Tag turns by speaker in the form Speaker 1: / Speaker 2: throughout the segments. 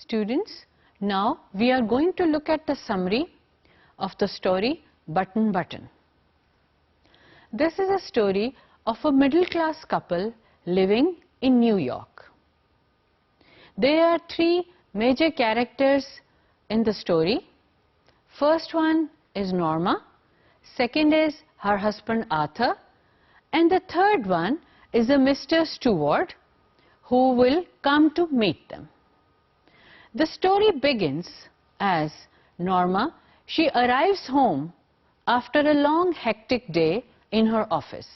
Speaker 1: Students, now we are going to look at the summary of the story Button Button. This is a story of a middle-class couple living in New York. There are three major characters in the story. First one is Norma, second is her husband Arthur, and the third one is a Mr. Steward who will come to meet them. The story begins as Norma, she arrives home after a long hectic day in her office.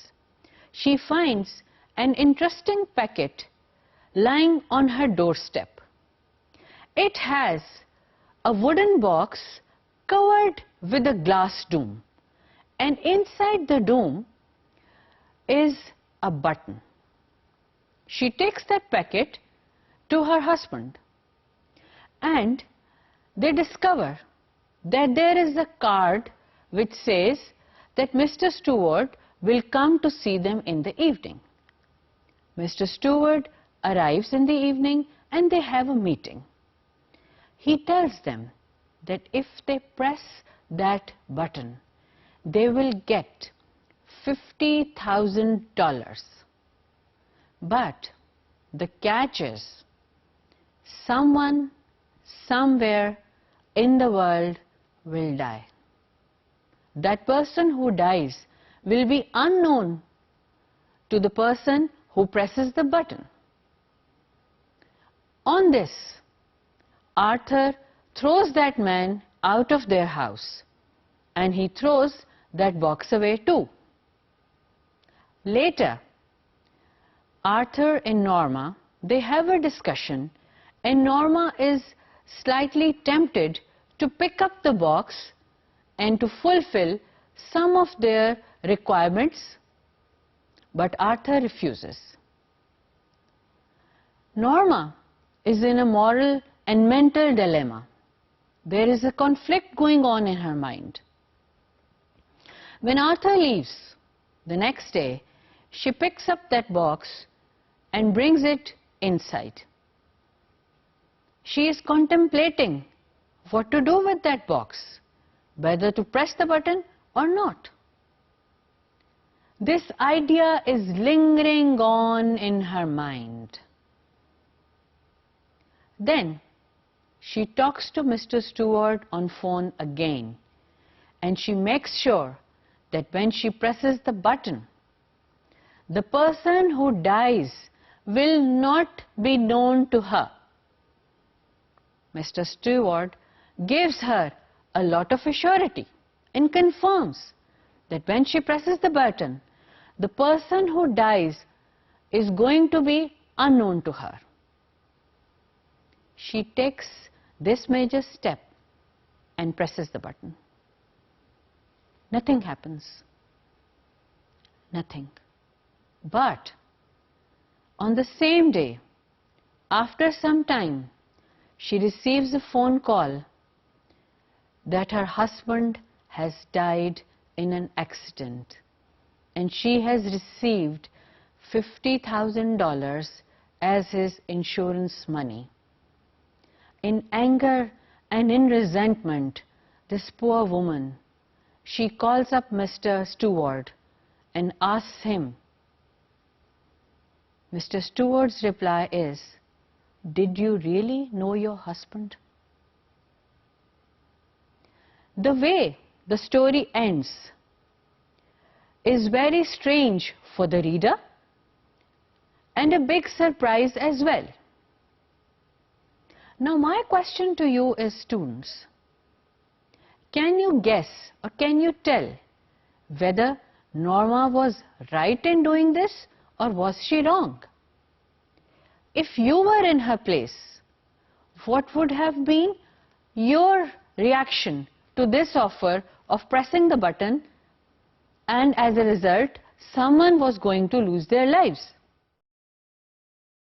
Speaker 1: She finds an interesting packet lying on her doorstep. It has a wooden box covered with a glass dome, and inside the dome is a button. She takes that packet to her husband, and they discover that there is a card which says that Mr. Steward will come to see them in the evening. Mr. Steward arrives in the evening and they have a meeting. He tells them that if they press that button, they will get $50,000. But the catch is, someone, somewhere in the world will die. That person who dies will be unknown to the person who presses the button. On this, Arthur throws that man out of their house, and he throws that box away too. Later, Arthur and Norma, they have a discussion, and Norma is slightly tempted to pick up the box and to fulfill some of their requirements, but Arthur refuses. Norma is in a moral and mental dilemma. There is a conflict going on in her mind. When Arthur leaves the next day, she picks up that box and brings it inside. She is contemplating what to do with that box, whether to press the button or not. This idea is lingering on in her mind. Then she talks to Mr. Steward on phone again, and she makes sure that when she presses the button, the person who dies will not be known to her. Mr. Steward gives her a lot of assurity and confirms that when she presses the button, the person who dies is going to be unknown to her. She takes this major step and presses the button. Nothing happens. Nothing. But on the same day, after some time, she receives a phone call that her husband has died in an accident, and she has received $50,000 as his insurance money. In anger and in resentment, this poor woman, she calls up Mr. Steward and asks him. Mr. Steward's reply is, "Did you really know your husband?" The way the story ends is very strange for the reader and a big surprise as well. Now my question to you is, students, can you guess or can you tell whether Norma was right in doing this or was she wrong? If you were in her place, what would have been your reaction to this offer of pressing the button, and as a result, someone was going to lose their lives?